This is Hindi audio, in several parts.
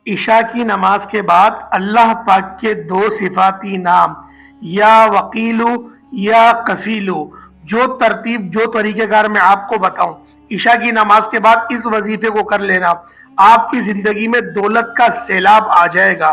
इशा की नमाज के बाद अल्लाह पाक के दो सिफाती नाम या वकीलू या कफीलू, जो तरतीब जो तरीक़ेकार मैं आपको बताऊं, इशा की नमाज के बाद इस वजीफे को कर लेना, आपकी जिंदगी में दौलत का सैलाब आ जाएगा।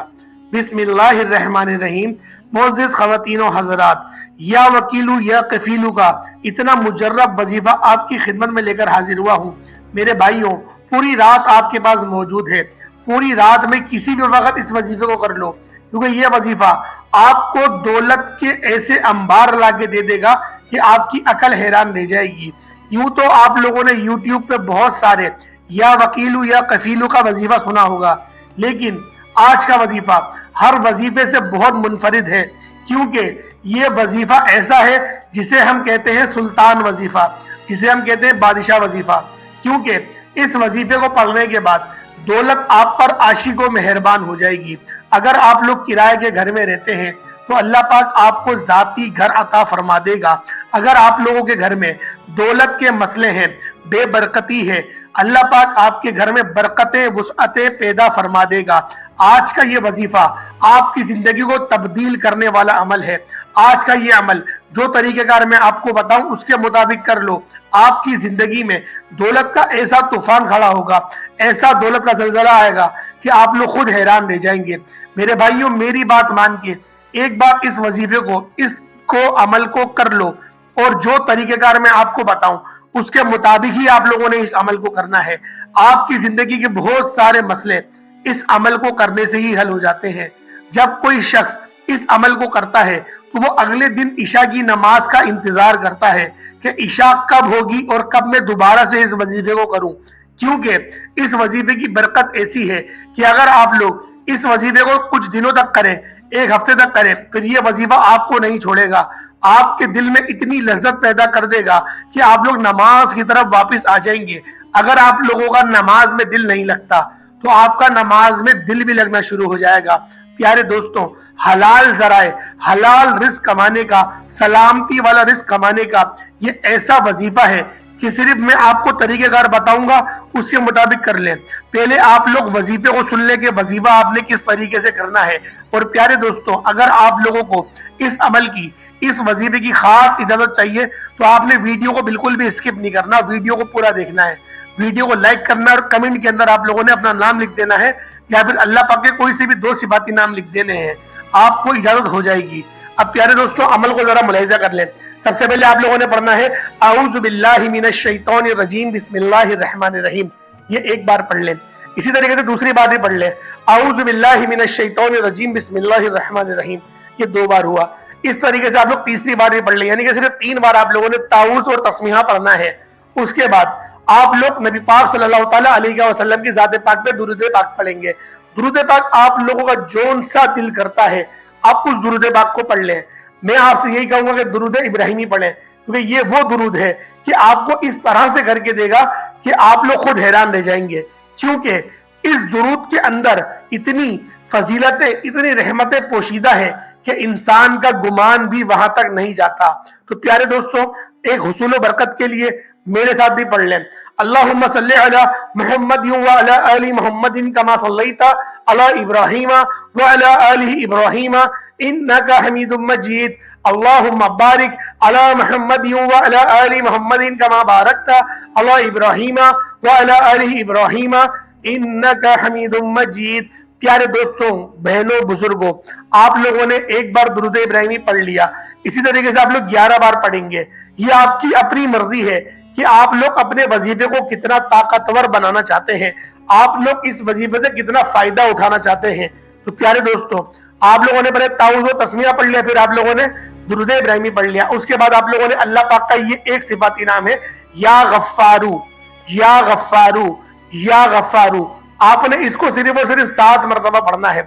बिस्मिल्लाहिर्रहमानिर्रहीम। मोअज़्ज़िज़ ख़वातीन व हज़रात, या वकीलू या कफीलू का इतना मुजर्रब वजीफा आपकी खिदमत में लेकर हाजिर हुआ हूँ। मेरे भाइयों, पूरी रात आपके पास मौजूद है। पूरी रात में किसी भी वक्त इस वजीफे को कर लो, क्योंकि यह वजीफा आपको दौलत के ऐसे अंबार ला के दे देगा कि आपकी अकल हैरान रह जाएगी। यूं तो आप लोगों ने यूट्यूब पे बहुत सारे या वकीलू या कफीलू का वजीफा सुना होगा, लेकिन आज का वजीफा हर वजीफे से बहुत मुनफरिद है, क्योंकि ये वजीफा ऐसा है जिसे हम कहते हैं सुल्तान वजीफा, जिसे हम कहते हैं बादशाह वजीफा। क्योंकि इस वजीफे को पढ़ने के बाद दौलत आप पर आशिको मेहरबान हो जाएगी। अगर आप लोग किराए के घर में रहते हैं तो अल्लाह पाक आपको जाती घर अता फरमा देगा। अगर आप लोगों के घर में दौलत के मसले हैं, बेबरकती है, अल्लाह पाक आपके घर में बरकतें वुसअतें पैदा फरमा देगा। आज का ये वजीफा आपकी जिंदगी को तब्दील करने वाला अमल है। आज का ये अमल जो तरीकेकार मैं आपको बताऊं उसके मुताबिक कर लो, आपकी जिंदगी में दौलत का ऐसा तूफान खड़ा होगा, ऐसा दौलत का जलजला आएगा कि आप लोग खुद हैरान रह जाएंगे। मेरे भाइयों, मेरी बात मान के एक बार इस वजीफे को, इसको अमल को कर लो, और जो तरीकेकार मैं आपको बताऊं उसके मुताबिक ही आप लोगों ने इस अमल को करना है। आपकी जिंदगी के बहुत सारे मसले इस अमल को करने से ही हल हो जाते हैं। जब कोई शख्स इस अमल को करता है तो वो अगले दिन इशा की नमाज का इंतजार करता है कि इशा कब होगी और कब मैं दोबारा से इस वजीफे को करूं, क्योंकि इस वजीफे की बरकत ऐसी है कि अगर आप लोग इस वजीफे को कुछ दिनों तक करें, एक हफ्ते तक करें, फिर ये वजीफा आपको नहीं छोड़ेगा। आपके दिल में इतनी लज्जत पैदा कर देगा कि आप लोग नमाज की तरफ वापस आ जाएंगे। अगर आप लोगों का नमाज में दिल नहीं लगता तो आपका नमाज में दिल भी लगना शुरू हो जाएगा। प्यारे दोस्तों, हलाल जराए, हलाल रिस्क कमाने का, सलामती वाला रिस्क कमाने का ये ऐसा वजीफा है कि सिर्फ मैं आपको तरीकेकार बताऊंगा, उसके मुताबिक कर लें। पहले आप लोग वजीफे को सुन ले कि वजीफा आपने किस तरीके से करना है। और प्यारे दोस्तों, अगर आप लोगों को इस अमल की, इस वजीफे की खास इजाजत चाहिए तो आपने वीडियो को बिल्कुल भी स्किप नहीं करना, वीडियो को पूरा देखना है। वीडियो को लाइक करना और कमेंट के अंदर आप लोगों ने अपना नाम लिख देना है या फिर अल्लाह पाक के कोई से भी दो सिफाती नाम लिख देने हैं, आपको इजाजत हो जाएगी। अब प्यारे दोस्तों, अमल को जरा मुलाहिजा कर लें। सबसे पहले आप लोगों ने पढ़ना है औज़ु बिल्लाहि मिनश शैतानिर रजीम बिस्मिल्लाहिर्रहमानिर्रहीम, ये एक बार पढ़ लें। इसी तरीके से दूसरी बार भी पढ़ लें, औज़ु बिल्लाहि मिनश शैतानिर रजीम बिस्मिल्लाहिर्रहमानिर्रहीम, ये दो बार हुआ। इस तरीके से आप लोग तीसरी बार भी पढ़ लें, यानी कि सिर्फ 3 बार आप लोगों ने ताऊज़ और तस्मीहा पढ़ना है। उसके बाद आप लोग नबी पाक सल्लल्लाहु ताला अलैहि वसल्लम की ज़ात पाक पे दुरूद पाक पढ़ेंगे। दुरूद पाक आप लोगों का जोन सा दिल करता है आप उस दुरूद पाक को पढ़ लें। मैं आपसे यही कहूंगा कि दुरूद इब्राहिमी पढ़ें, क्योंकि ये वो दुरूद है कि आपको इस तरह से करके देगा कि आप लोग खुद हैरान रह जाएंगे, क्योंकि इस दुरूद के अंदर इतनी फजीलतें, इतनी रहमतें पोशीदा है कि इंसान का गुमान भी वहां तक नहीं जाता। तो प्यारे दोस्तों, एक हुसूल बरकत के लिए मेरे साथ भी पढ़ लें। अल्लाहुम्मा सल्ली अला मुहम्मद व अला आलि मुहम्मदिन कमा सल्लैता अला इब्राहीम व अला आलि इब्राहीम इन्नका हमीदुम मजीद। अल्लाहुम्मा बारिक अला मुहम्मद व अला आलि मुहम्मदिन कमा बारकता अला इब्राहीम व अला आलि इब्राहीम इन्नका हमीदुम मजीद। प्यारे दोस्तों, बहनों, बुजुर्गों, आप लोगों ने एक बार दुरूद इब्राहिमी पढ़ लिया, इसी तरीके से आप लोग 11 बार पढ़ेंगे। ये आपकी अपनी मर्जी है कि आप लोग अपने वजीफे को कितना ताकतवर बनाना चाहते हैं, आप लोग इस वजीफे से कितना फायदा उठाना चाहते हैं। तो प्यारे दोस्तों, आप लोगों ने पहले ताऊज़ व तस्मीया पढ़ लिया, फिर आप लोगों ने दुरूद इब्राहिमी पढ़ लिया। उसके बाद आप लोगों ने अल्लाह पाक का ये एक सिफाती नाम है या गफ्फारू, या गफ्फारू, या गफ्फारू। आपने इसको सिर्फ और सिर्फ 7 मरतबा पढ़ना है।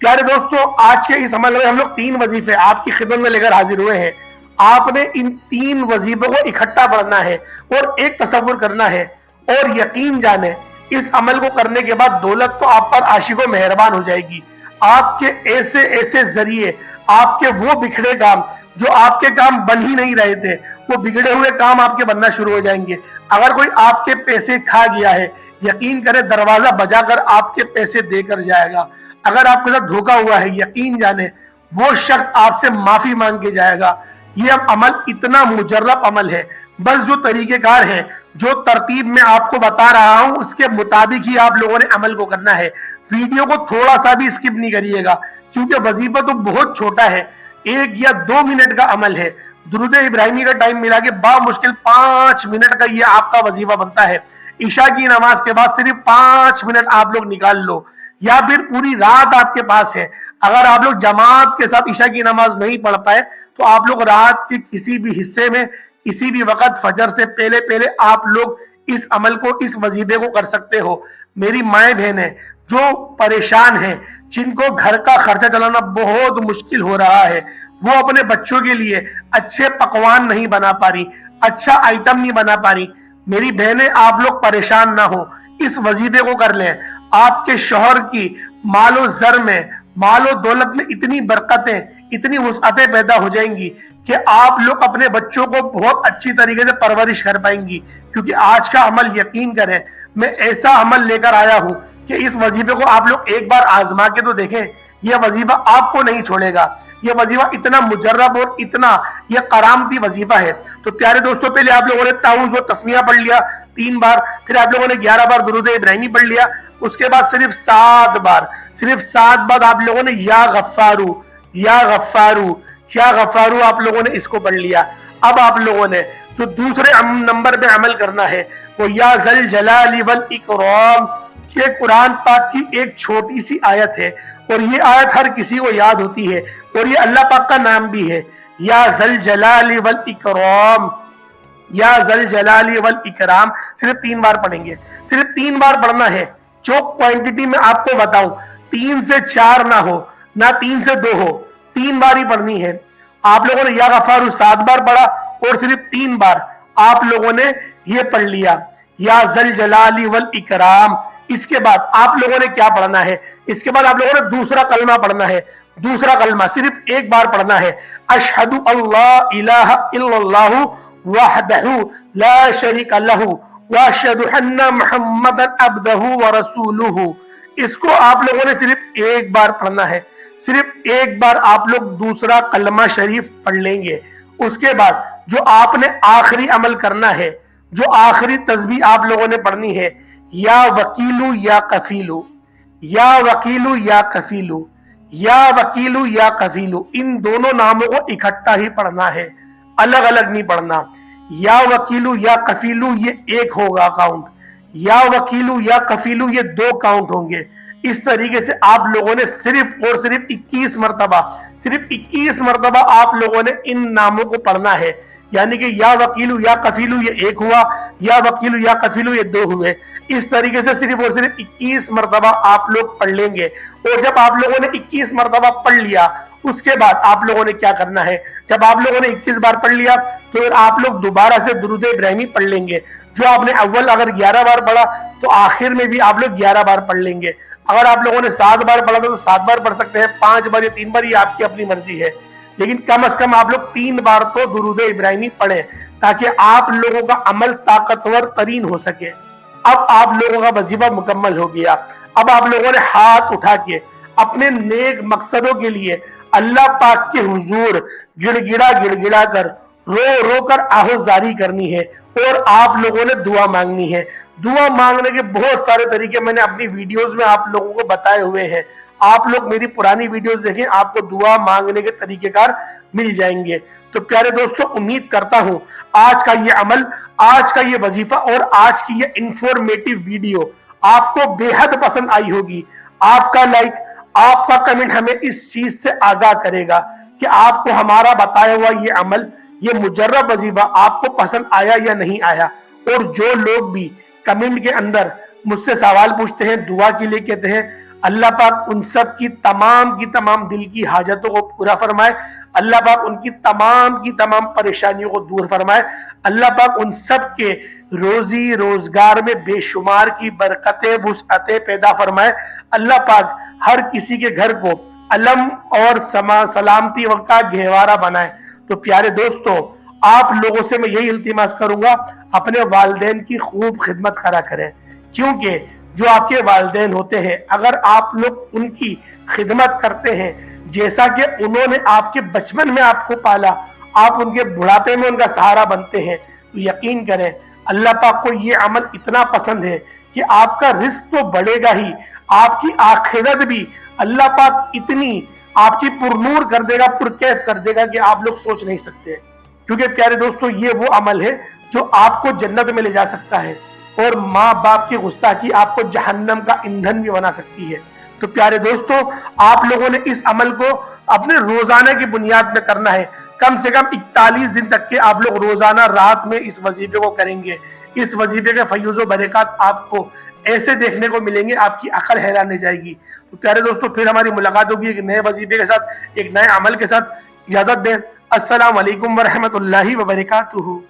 प्यारे दोस्तों, आज के इस अमल में हम लोग 3 वजीफे आपकी खिदमत में लेकर हाजिर हुए हैं। आपने इन 3 वजीफों को इकट्ठा पढ़ना है और एक तसव्वुर करना है, और यकीन जाने इस अमल को करने के बाद दौलत तो आप पर आशिको मेहरबान हो जाएगी। आपके ऐसे ऐसे जरिए आपके वो बिगड़े काम, जो आपके काम बन ही नहीं रहे थे, वो बिगड़े हुए काम आपके बनना शुरू हो जाएंगे। अगर कोई आपके पैसे खा गया है, यकीन करें दरवाजा बजाकर आपके पैसे देकर जाएगा। अगर आपके साथ धोखा हुआ है, यकीन जाने वो शख्स आपसे माफी मांग के जाएगा। ये अमल इतना मुजर्रब अमल है, बस जो तरीकेकार है, जो तरतीब में आपको बता रहा हूं, उसके मुताबिक ही आप लोगों ने अमल को करना है। वीडियो को थोड़ा सा भी स्किप नहीं करिएगा, क्योंकि वजीफा तो बहुत छोटा है, 1 या 2 मिनट का अमल है। दुरूद इब्राहिमी का टाइम मिला के बामुश्किल 5 मिनट का ये आपका वजीफा बनता है। ईशा की नमाज के बाद सिर्फ 5 मिनट आप लोग निकाल लो, या फिर पूरी रात आपके पास है। अगर आप लोग जमात के साथ ईशा की नमाज नहीं पढ़ पाए तो आप लोग रात के किसी भी हिस्से में, किसी भी वक्त फजर से पहले पहले आप लोग इस अमल को, इस वजीफे को कर सकते हो। मेरी माएँ बहनें जो परेशान हैं, जिनको घर का खर्चा चलाना बहुत मुश्किल हो रहा है, वो अपने बच्चों के लिए अच्छे पकवान नहीं बना पा रही, अच्छा आइटम नहीं बना पा रही, मेरी बहनें आप लोग परेशान ना हो, इस वजीफे को कर लें। आपके शौहर की मालो जर में, मालो दौलत में इतनी बरकतें, इतनी वुसअतें पैदा हो जाएंगी कि आप लोग अपने बच्चों को बहुत अच्छी तरीके से परवरिश कर पाएंगी। क्योंकि आज का अमल, यकीन करें, मैं ऐसा अमल लेकर आया हूं कि इस वजीफे को आप लोग एक बार आजमा के तो देखें, यह वजीफा आपको नहीं छोड़ेगा। यह वजीफा इतना मुजर्रब और इतना यह करामती वजीफा है। तो प्यारे दोस्तों, पहले आप लोगों ने ताऊज़ व तस्मिया पढ़ लिया 3 बार, फिर आप लोगों ने 11 बार दुरूद इब्राहिमी पढ़ लिया, उसके बाद सिर्फ 7 बार आप लोगों ने या गफ्फारू, या गफ्फारू, या गफ्फारू आप लोगों ने इसको पढ़ लिया। अब आप लोगों ने जो दूसरे नंबर पे अमल करना है वो या ज़ल जलाली वल इकराम। ये कुरान पाक की एक छोटी सी आयत है और ये आयत हर किसी को याद होती है और ये अल्लाह पाक का नाम भी है, या ज़ल जलाली वल इकराम, या ज़ल जलाली वल इकराम। सिर्फ 3 बार पढ़ेंगे, सिर्फ 3 बार पढ़ना है। जो क्वांटिटी में आपको बताऊं, 3 से 4 ना हो, ना 3 से 2 हो, 3 बार ही पढ़नी है। आप लोगों ने या गफारू 7 बार पढ़ा और सिर्फ 3 बार आप लोगों ने ये पढ़ लिया, या ज़ल जलाली वल इकराम। इसके बाद आप लोगों ने क्या पढ़ना है? इसके बाद आप लोगों ने दूसरा कलमा पढ़ना है। दूसरा कलमा सिर्फ 1 बार पढ़ना है, अशहदु अल्ला इलाहा इल्लल्लाहु वहदहु ला शरीका लहु व अशहदु अन्ना मुहम्मदन अब्दहु व रसूलुहु। इसको आप लोगों ने सिर्फ 1 बार पढ़ना है। सिर्फ 1 बार आप लोग दूसरा कलमा शरीफ पढ़ लेंगे। उसके बाद जो आपने आखिरी अमल करना है, जो आखिरी तस्बीह आप लोगों ने पढ़नी है, या वकीलू या कफीलू, या वकीलू या कफीलू, या वकीलू या कफीलू, इन दोनों नामों को इकट्ठा ही पढ़ना है, अलग अलग नहीं पढ़ना। या वकीलू या कफीलू ये 1 होगा काउंट, या वकीलू या कफीलू ये 2 काउंट होंगे। इस तरीके से आप लोगों ने सिर्फ और सिर्फ 21 मरतबा, सिर्फ 21 मरतबा आप लोगों ने इन नामों को पढ़ना है। यानी कि या वकीलू या कफीलू ये 1 हुआ, या वकीलू या कफीलू ये 2 हुए। इस तरीके से सिर्फ और सिर्फ 21 मरतबा आप लोग पढ़ लेंगे। और जब आप लोगों ने 21 मरतबा पढ़ लिया, उसके बाद आप लोगों ने क्या करना है? जब आप लोगों ने 21 बार पढ़ लिया तो फिर आप लोग दोबारा से दुरूद इब्राहिमी पढ़ लेंगे। जो आपने अव्वल अगर 11 बार पढ़ा तो आखिर में भी आप लोग 11 बार पढ़ लेंगे। अगर आप लोगों ने 7 बार पढ़ा तो 7 बार पढ़ सकते हैं, 5 बार या 3 बार, ये आपकी अपनी मर्जी है। लेकिन कम से कम आप लोग 3 बार तो दुरूद इब्राहिमी पढ़ें, ताकि आप लोगों का अमल ताकतवर तरीन हो सके। अब आप लोगों का वजीफा मुकम्मल हो गया। अब आप लोगों ने हाथ उठा के अपने नेक मकसदों के लिए अल्लाह पाक के हुजूर गिड़गिड़ा गिड़गिड़ा कर, रो रो कर आहुजारी करनी है और आप लोगों ने दुआ मांगनी है। दुआ मांगने के बहुत सारे तरीके मैंने अपनी वीडियोस में आप लोगों को बताए हुए हैं। आप लोग मेरी पुरानी वीडियोस देखें, आपको दुआ मांगने के तरीकेकार मिल जाएंगे। तो प्यारे दोस्तों, उम्मीद करता हूं आज का ये अमल, आज का ये वजीफा और आज की ये इंफॉर्मेटिव वीडियो आपको बेहद पसंद आई होगी। आपका लाइक, आपका कमेंट हमें इस चीज से आगाह करेगा कि आपको हमारा बताया हुआ ये अमल, ये मुजर्रब वजीफा आपको पसंद आया या नहीं आया। और जो लोग भी कमेंट के अंदर मुझसे सवाल पूछते हैं, दुआ के लिए कहते हैं, अल्लाह पाक उन सब की तमाम दिल की हाजतों को पूरा फरमाए। अल्लाह पाक उनकी तमाम परेशानियों को दूर फरमाए। अल्लाह पाक उन सब के रोजी रोजगार में बेशुमार की बरकतें, वुसअतें पैदा फरमाए। अल्लाह पाक हर किसी के घर को अलम और सलामती का गहवारा बनाए। तो प्यारे दोस्तों, आप लोगों से मैं यही इल्तिमास करूंगा, अपने वालिदैन की खूब खिदमत करा करें, क्योंकि जो आपके वालिदैन होते हैं, अगर आप लोग उनकी खिदमत करते हैं, जैसा कि उन्होंने आपके बचपन में आपको पाला, आप उनके बुढ़ापे में उनका सहारा बनते हैं, तो यकीन करें अल्लाह पाक को ये अमल इतना पसंद है कि आपका रिस्क तो बढ़ेगा ही, आपकी आखिरत भी अल्लाह पाक इतनी आपकी पुरनूर कर देगा, पुरकैफ कर देगा कि आप लोग सोच नहीं सकते। क्योंकि प्यारे दोस्तों, ये वो अमल है जो आपको जन्नत में ले जा सकता है, और माँ बाप की गुस्ताखी आपको जहन्नम का ईंधन भी बना सकती है। तो प्यारे दोस्तों, आप लोगों ने इस अमल को अपने रोजाना की बुनियाद में करना है। कम से कम 41 दिन तक के आप लोग रोजाना रात में इस वजीफे को करेंगे। इस वजीफे के फयूज़ बरकत आपको ऐसे देखने को मिलेंगे, आपकी अकल हैरान रह जाएगी। तो प्यारे दोस्तों, फिर हमारी मुलाकात होगी एक नए वजीफे के साथ, एक नए अमल के साथ। इजाजत दें। अस्सलाम वालेकुम व रहमतुल्लाहि व बरकातुहू।